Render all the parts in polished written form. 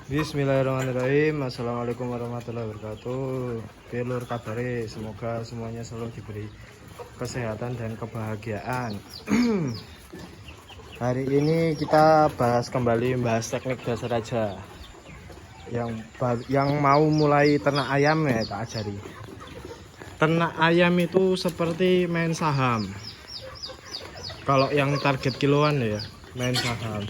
Bismillahirrahmanirrahim. Assalamualaikum warahmatullahi wabarakatuh. Lur kabare, semoga semuanya selalu diberi kesehatan dan kebahagiaan. Hari ini kita kembali bahas teknik dasar aja. Yang mau mulai ternak ayam ya tak ajari. Ternak ayam itu seperti main saham. Kalau yang target kiloan ya main saham.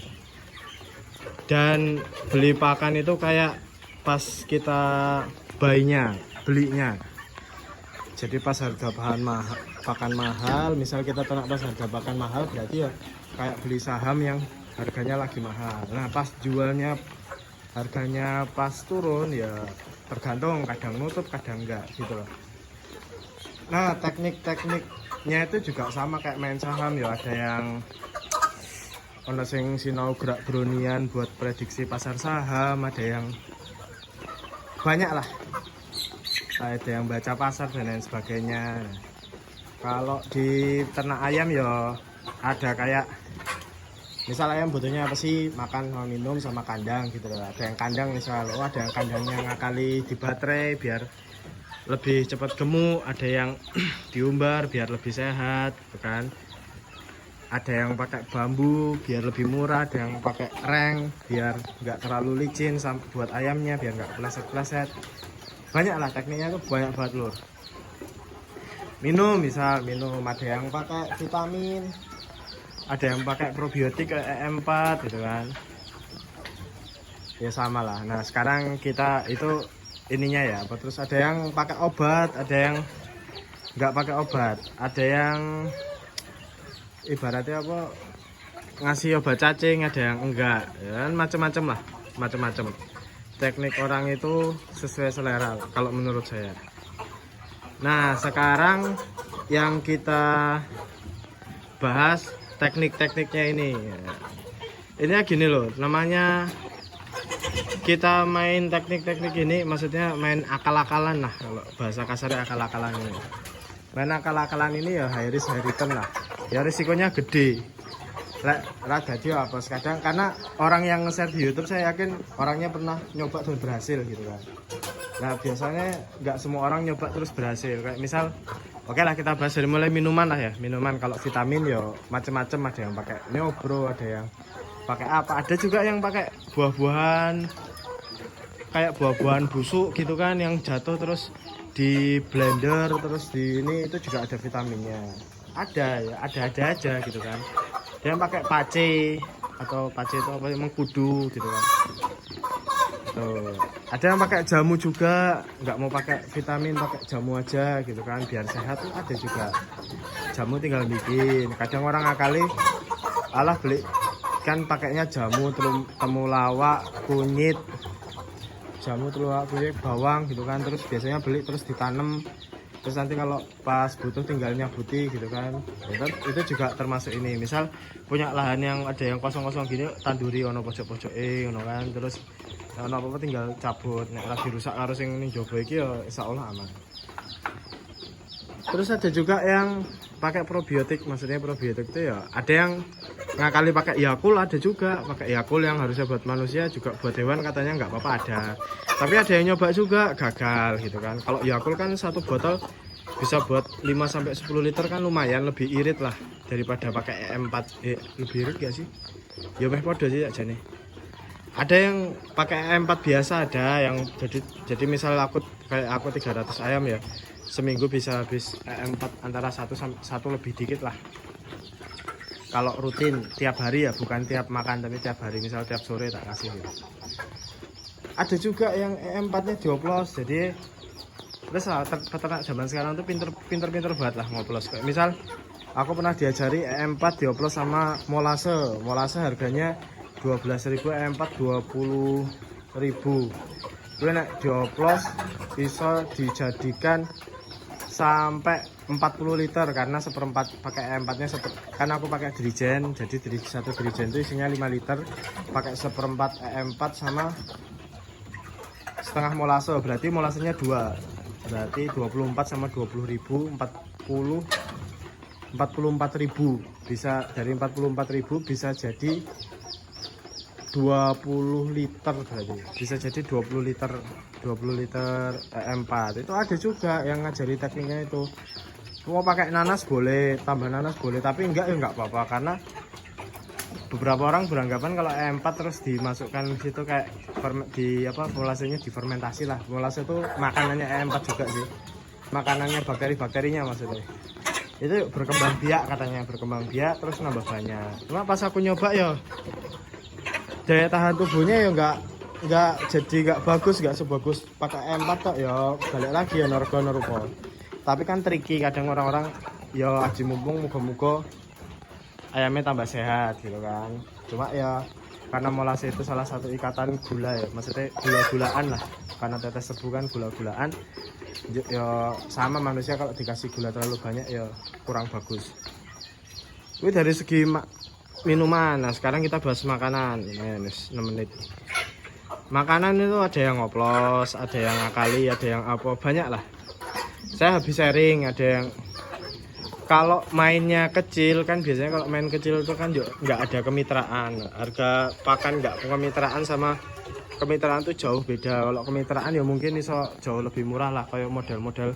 Dan beli pakan itu kayak pas kita belinya. Jadi pas harga pakan mahal, misal kita ternak pas harga pakan mahal, berarti ya kayak beli saham yang harganya lagi mahal. Nah pas jualnya harganya pas turun ya tergantung, kadang nutup kadang enggak gitu loh. Nah tekniknya itu juga sama kayak main saham ya, ada yang ono sing sinau gerak bronian buat prediksi pasar saham, ada yang banyak lah, ada yang baca pasar dan lain sebagainya. Kalau di ternak ayam ya ada kayak misal ayam butuhnya apa sih, makan sama minum sama kandang gitu loh. Ada yang kandang misal, ada yang kandangnya ngakali di baterai biar lebih cepat gemuk, ada yang diumbar biar lebih sehat gitu kan. Ada yang pakai bambu biar lebih murah, ada yang pakai reng biar nggak terlalu licin buat ayamnya, biar nggak pleset-pleset. Banyak lah tekniknya tuh, banyak banget lur. Minum, ada yang pakai vitamin, ada yang pakai probiotik kayak EM4 gitu kan. Ya sama lah. Nah sekarang kita itu ininya ya, terus ada yang pakai obat, ada yang nggak pakai obat, ada yang ibaratnya apa ngasih obat cacing, ada yang enggak ya, macam-macam lah, macam-macam teknik orang itu sesuai selera kalau menurut saya. Nah sekarang yang kita bahas teknik-tekniknya ini gini loh, namanya kita main teknik-teknik ini, maksudnya main akal-akalan lah, kalau bahasa kasarnya akal-akalan ini. Main akal-akalan ini ya high risk high return lah. Ya risikonya gede. Jadi apa kadang, karena orang yang nge-share di YouTube saya yakin orangnya pernah nyoba dan berhasil gitu kan. Nah biasanya nggak semua orang nyoba terus berhasil. Kayak misal, oke lah kita bahas dari mulai minuman lah ya. Minuman kalau vitamin yo macam-macam, ada yang pakai Neobro, ada yang pakai apa, ada juga yang pakai buah-buahan, kayak buah-buahan busuk gitu kan, yang jatuh terus di blender terus di ini, itu juga ada vitaminnya. Ada ya, ada aja gitu kan. Dia yang pakai pace, atau pace itu apa, mengkudu gitu kan. Tuh, ada yang pakai jamu juga, nggak mau pakai vitamin, pakai jamu aja gitu kan biar sehat tuh ada juga. Jamu tinggal bikin. Kadang orang ngakali, alah beli kan pakainya jamu temulawak, kunyit, jamu temulawak, kunyit, bawang gitu kan, terus biasanya beli terus ditanam. Terus nanti kalau pas butuh tinggal nyabuti gitu kan. Itu juga termasuk ini. Misal punya lahan yang ada yang kosong-kosong gini, tanduri ono pojok-pojok ono kan. Terus ono apa-apa tinggal cabut. Nek lagi rusak harus yang ini jobo iki ya insyaallah aman. Terus ada juga yang pakai probiotik, maksudnya probiotik itu ya ada yang ngakali pakai Yakult, ada juga pakai Yakult yang harusnya buat manusia juga buat hewan katanya nggak apa-apa ada. Tapi ada yang nyoba juga gagal gitu kan. Kalau Yakult kan satu botol bisa buat 5-10 liter kan, lumayan, lebih irit lah daripada pakai EM4. Lebih irit gak sih? Ya meh podo sih aja nih. Ada yang pakai EM4 biasa, ada yang jadi misal aku 300 ayam ya, seminggu bisa habis EM4 antara 1 lebih dikit lah. Kalau rutin tiap hari ya, bukan tiap makan tapi tiap hari, misal tiap sore tak kasih gitu. Ada juga yang EM4-nya dioplos, jadi terus peternak zaman sekarang tuh pinter banget lah ngoplos. Kayak misal aku pernah diajari EM4 dioplos sama molase harganya 12.000, EM4 20.000. Gue nek dioplos bisa dijadikan sampai 40 liter karena seperempat pakai EM4 nya kan aku pakai dirijen, jadi satu dirijen itu isinya 5 liter, pakai seperempat EM4 sama setengah molase, berarti molasenya 2, berarti 24 sama 20.000 44.000, bisa dari 44.000 bisa jadi 20 liter berarti. Bisa jadi 20 liter M4. Itu ada juga yang ngajari tekniknya itu. Mau pakai nanas boleh, tambah nanas boleh, tapi enggak ya enggak apa-apa karena beberapa orang beranggapan kalau M4 terus dimasukkan situ kayak volasenya difermentasi lah. Volase itu makanannya M4 juga sih. Makanannya bakteri-bakterinya maksudnya. Itu berkembang biak katanya, berkembang biak terus nambah banyak. Cuma pas aku nyoba ya daya tahan tubuhnya ya enggak jadi enggak bagus, enggak sebagus pakai M4 tok ya. Balik lagi ya norgo rupa. Tapi kan tricky kadang orang-orang ya aji mumpung muga-muga ayamnya tambah sehat gitu kan. Cuma ya karena molase itu salah satu ikatan gula ya, maksudnya gula-gulaan lah. Karena tetes tebu kan gula-gulaan. Ya sama manusia kalau dikasih gula terlalu banyak ya kurang bagus. Ini dari segi minuman. Nah, sekarang kita bahas makanan. Ini 6 menit. Makanan itu ada yang ngoplos, ada yang ngakali, ada yang apa, banyak lah. Saya habis sharing, ada yang kalau mainnya kecil kan biasanya kalau main kecil itu kan nggak ada kemitraan. Harga pakan nggak kemitraan sama kemitraan itu jauh beda. Kalau kemitraan ya mungkin bisa jauh lebih murah lah, kayak model-model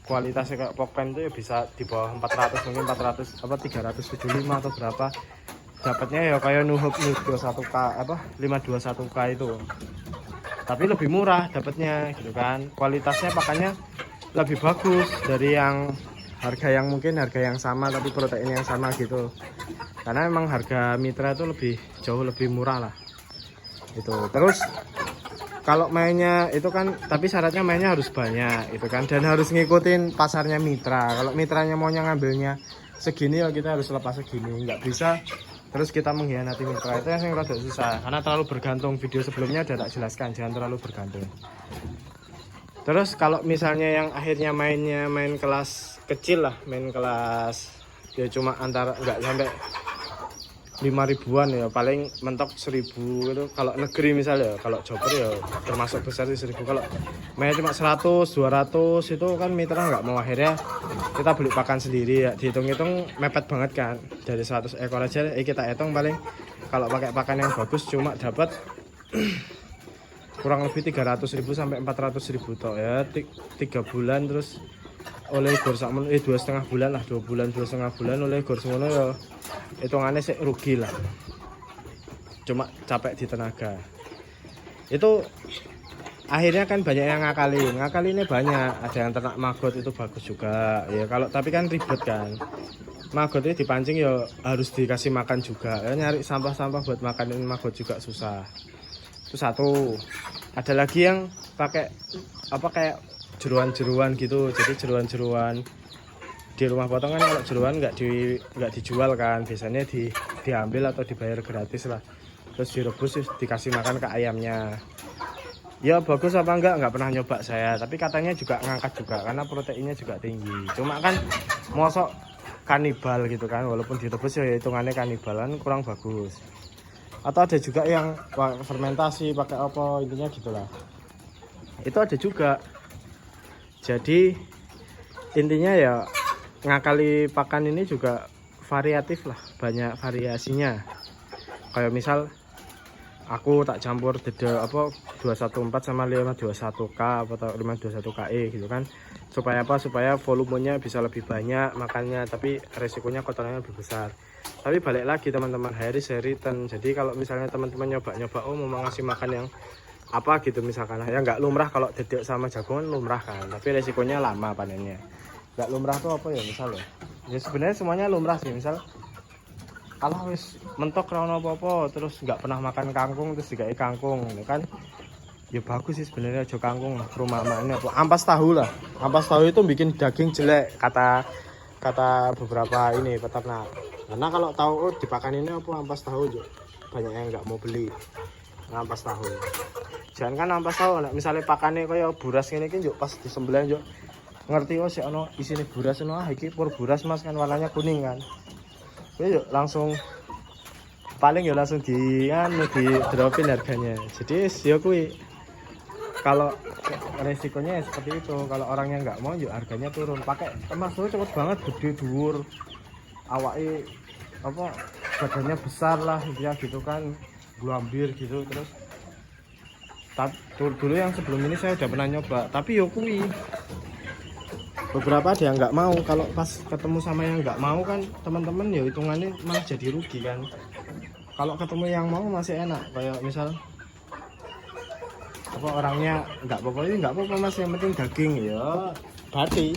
kualitasnya kayak Pokpen itu ya bisa di bawah 400, mungkin 400 apa 375 atau berapa. Dapatnya ya kayak Nuhub 21K apa 521K itu. Tapi lebih murah dapatnya gitu kan. Kualitasnya pakannya lebih bagus dari yang harga yang mungkin harga yang sama tapi protein yang sama gitu. Karena memang harga mitra itu jauh lebih murah lah. Itu. Terus kalau mainnya itu kan tapi syaratnya mainnya harus banyak itu kan dan harus ngikutin pasarnya mitra. Kalau mitranya maunya ngambilnya segini ya kita harus lepas segini, nggak bisa terus kita mengkhianati mitra. Itu yang rada susah karena terlalu bergantung. Video sebelumnya udah tak jelaskan jangan terlalu bergantung. Terus kalau misalnya yang akhirnya main kelas kecil lah, main kelas ya cuma antara nggak sampai 5.000-an ya, paling mentok 1.000 itu kalau negeri misalnya. Kalau joper ya termasuk besar di 1.000. Kalau main cuma 100 200 itu kan mitra nggak mau, akhirnya kita beli pakan sendiri ya. Dihitung-hitung mepet banget kan, dari 100 ekor aja kita hitung paling kalau pakai pakan yang bagus cuma dapat kurang lebih 300.000 sampai 400.000 toh ya. 3 bulan terus oleh gor sakmono 2,5 bulan lah, 2 bulan 2,5 bulan oleh gor semono ya hitungannya sih rugi lah, cuma capek di tenaga. Itu akhirnya kan banyak yang ngakali ini banyak. Ada yang ternak maggot itu bagus juga ya, kalau tapi kan ribet kan. Maggot ini dipancing ya harus dikasih makan juga ya, nyari sampah-sampah buat makanin maggot juga susah. Itu satu. Ada lagi yang pakai apa kayak jeruan-jeruan gitu. Jadi jeruan-jeruan di rumah potongan kalau jeruan nggak dijual kan, biasanya diambil atau dibayar gratis lah. Terus direbus dikasih makan ke ayamnya. Ya bagus apa enggak pernah nyoba saya, tapi katanya juga ngangkat juga karena proteinnya juga tinggi. Cuma kan mosok kanibal gitu kan, walaupun direbus ya hitungannya kanibalan kurang bagus. Atau ada juga yang fermentasi pakai apa, intinya gitulah. Itu ada juga. Jadi intinya ya ngakali pakan ini juga variatif lah, banyak variasinya. Kayak misal aku tak campur dede apa 214 sama 521K atau 521KE gitu kan. Supaya apa? Supaya volumenya bisa lebih banyak makannya, tapi resikonya kotorannya lebih besar. Tapi balik lagi teman-teman, Harris Heriton. Jadi kalau misalnya teman-teman nyoba oh mau ngasih makan yang apa gitu misalkan ya, nggak lumrah. Kalau dedek sama jagongan lumrah kan, tapi resikonya lama panennya. Nggak lumrah tuh apa ya misalnya ya sebenarnya semuanya lumrah sih. Misal kalau wis mentok rono apa-apa terus nggak pernah makan kangkung terus dikai kangkung ya kan, ya bagus sih sebenarnya aja kangkung lah. Rumah ini apa ampas tahu lah, ampas tahu itu bikin daging jelek kata beberapa ini peternak. Karena kalau tahu dipakan ini apa ampas tahu juga banyak yang nggak mau beli ampas tahu. Jangan kan ampas tahu misalnya pakannya kayak buras ini kan pas disembelih juga ngerti sih ono isine buras ono iki pur buras Mas kan warnanya kuning kan. Ya langsung paling ya langsung di dropin harganya. Jadi ya kuwi kalau resikonya ya seperti itu. Kalau orangnya nggak mau ya harganya turun. Pakai emas tuh cepet banget, gede dhuwur awake apa badannya besar lah ya gitu kan. glambir gitu. Terus dulu yang sebelum ini saya udah pernah nyoba, tapi yo kui beberapa ada yang nggak mau. Kalau pas ketemu sama yang nggak mau kan teman-teman ya hitungannya malah jadi rugi kan. Kalau ketemu yang mau masih enak, kayak misal apa orangnya nggak apa-apa, ini nggak apa-apa mas, yang penting daging ya bati.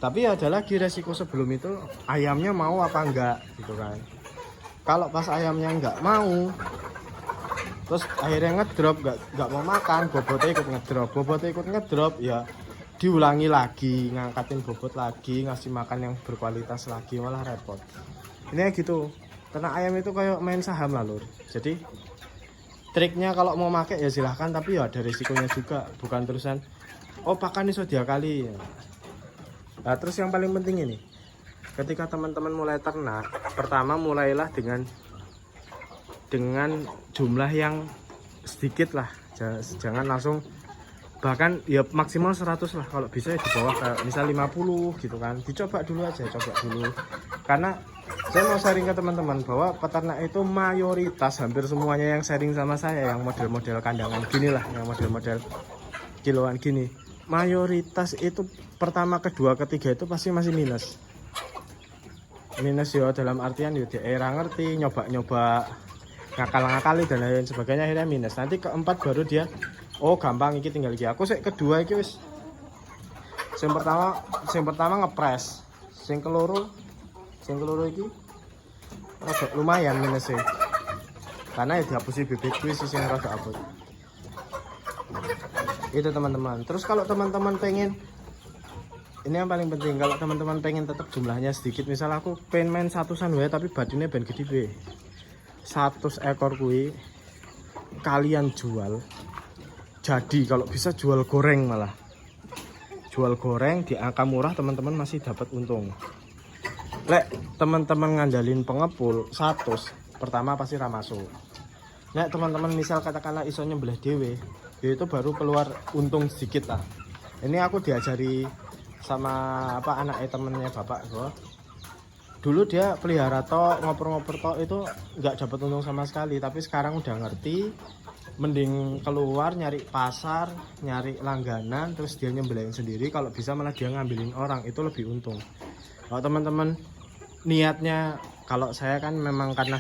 Tapi ada lagi resiko sebelum itu, ayamnya mau apa enggak gitu kan. Kalau pas ayamnya nggak mau, terus akhirnya ngedrop, nggak mau makan, bobotnya ikut ngedrop ya diulangi lagi, ngangkatin bobot lagi, ngasih makan yang berkualitas lagi, malah repot. Ini gitu, karena ayam itu kayak main saham lah lur. Jadi triknya kalau mau pakai ya silahkan, tapi ya ada risikonya juga, bukan terusan oh pakan iso dia kali. Nah terus yang paling penting ini, ketika teman-teman mulai ternak, pertama mulailah dengan jumlah yang sedikit lah, jangan langsung, bahkan ya maksimal 100 lah, kalau bisa ya di bawah misal 50 gitu kan. Dicoba dulu aja, coba dulu, karena saya mau sharing ke teman-teman bahwa peternak itu mayoritas hampir semuanya yang sharing sama saya yang model-model kandangan gini lah, yang model-model kiloan gini, mayoritas itu pertama, kedua, ketiga itu pasti masih minus ya, dalam artian ya dia ngerti, nyoba-nyoba, ngakal-ngakali dan lain sebagainya, akhirnya minus. Nanti keempat baru dia oh gampang iki tinggal iki. Aku kedua iki wis sing pertama ngepres, sing keloro iki rada lumayan minusnya, karena ya dihapusi bibit kuwi sing rada abot. Itu teman-teman. Terus kalau teman-teman pengen, ini yang paling penting, kalau teman-teman pengen tetap jumlahnya sedikit, misal aku pengen main 100-an wae tapi badannya ben gede be, 100 ekor kuwi kalian jual, jadi kalau bisa jual goreng, malah jual goreng di angka murah, teman-teman masih dapat untung. Lek teman-teman ngandalin pengepul 100, pertama pasti ramasuk. Nek teman-teman misal katakanlah iso nyembelih dewe, itu baru keluar untung sedikit lah. Ini aku diajari sama anaknya temennya bapak gua. Dulu dia pelihara tok, ngoper-ngoper tok, itu nggak dapat untung sama sekali. Tapi sekarang udah ngerti, mending keluar nyari pasar, nyari langganan, terus dia nyembelihin sendiri. Kalau bisa malah dia ngambilin orang, itu lebih untung. Kalau teman-teman niatnya, kalau saya kan memang karena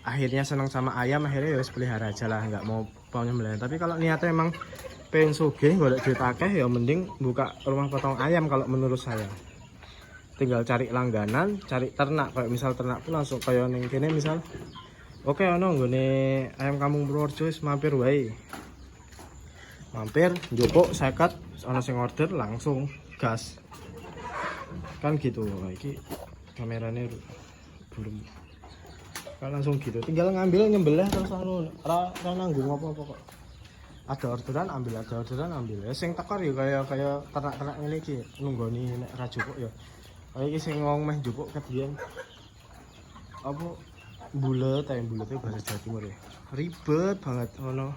akhirnya senang sama ayam, akhirnya ya pelihara aja lah, nggak mau nyembelihin. Tapi kalau niatnya emang pengen sugih, golek duit akeh, ya mending buka rumah potong ayam. Kalau menurut saya tinggal cari langganan, cari ternak, kayak misal ternak pun langsung kayak ning kene misal, oke ono nggone ayam kampung Purworejo, mampir wae, mampir njupuk 50, ono sing order langsung gas kan gitu. Iki kameranya belum kan, langsung gitu, tinggal ngambil nyembelih terus anu ora nanggung apa-apa kok. Ada orderan ambil, ya sing tekor ya kayak ternak-ternak ini iki nunggoni nek ra jupuk ya. Kayak iki sing ngomong meh jupuk kebiyen apa bulet bahasa Jawa Timur ya. Ribet banget, ono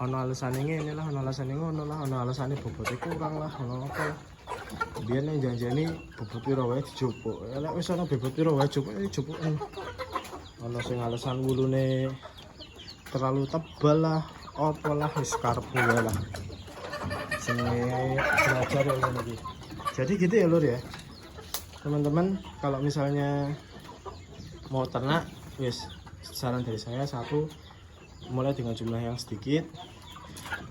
alasane ngene lah, ono alasane ngono lah, ono alasane bobote kurang lah, ono apa. Biyen nek janjani bobot piro wae dijupuk. Lek wis ono bobot piro wae jupuk. Ono sing alasan wulune terlalu tebal lah, opo lah, wis karepmu wae lah. Sing belajar ya ngene. Jadi gitu ya lur ya. Teman-teman kalau misalnya mau ternak, wis saran dari saya, satu, mulai dengan jumlah yang sedikit.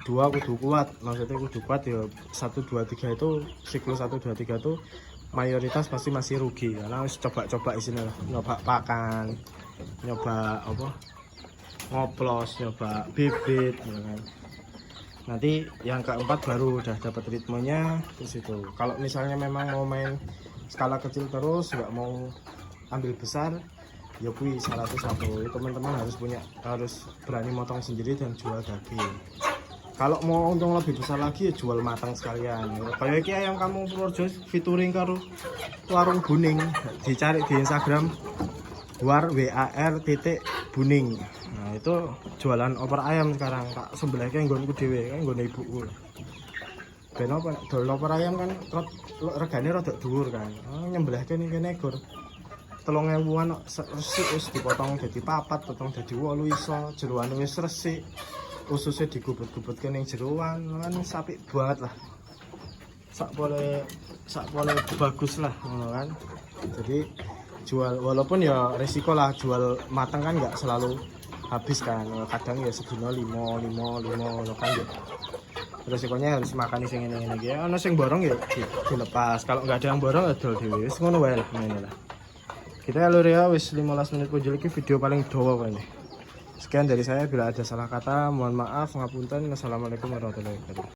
Dua, kudu kuat, maksudnya kudu kuat ya. 1, 2, 3 itu siklus 1, 2, 3 itu mayoritas pasti masih rugi karena harus coba-coba isinya lah, nyoba pakan, nyoba apa ngoplos, nyoba bibit ya kan. Nanti yang keempat baru udah dapat ritmenya di situ. Kalau misalnya memang mau main skala kecil terus, nggak mau ambil besar, ya kui 101. Teman-teman harus berani motong sendiri dan jual daging. Kalau mau untung lebih besar lagi, ya jual matang sekalian. Kayak iki ayam kampung Purworejo featuring karo warung Buning, dicari di Instagram war_buning. Nah itu jualan opor ayam sekarang, tak sembelihnya nggonku dhewe, kan nggone ibuku. Ben apa dol opor ayam kan regane rada dhuwur kan. Nyembelihke ning kene gor 3.000-an resik wis dipotong dadi 4, potong dadi 8 iso, jeroane wis resik. Ususnya digubet-gubetke ning jeroan, kan apik banget lah. Sak pole bagus lah ngono kan. Jadi jual walaupun ya resiko lah jual matang kan nggak selalu habis kan, kadang ya sedina 5 kan ya. Resikonya harus makan sing ngene-ngene iki. Ana sing borong ya dilepas. Kalau nggak ada yang borong ya dol dhewe. Wis ngono wae lah ngene lah. Kita lur ya wis 15 menit punjul iki video paling dawa kene. Sekian dari saya, bila ada salah kata mohon maaf, ngapunten. Wassalamualaikum warahmatullahi wabarakatuh.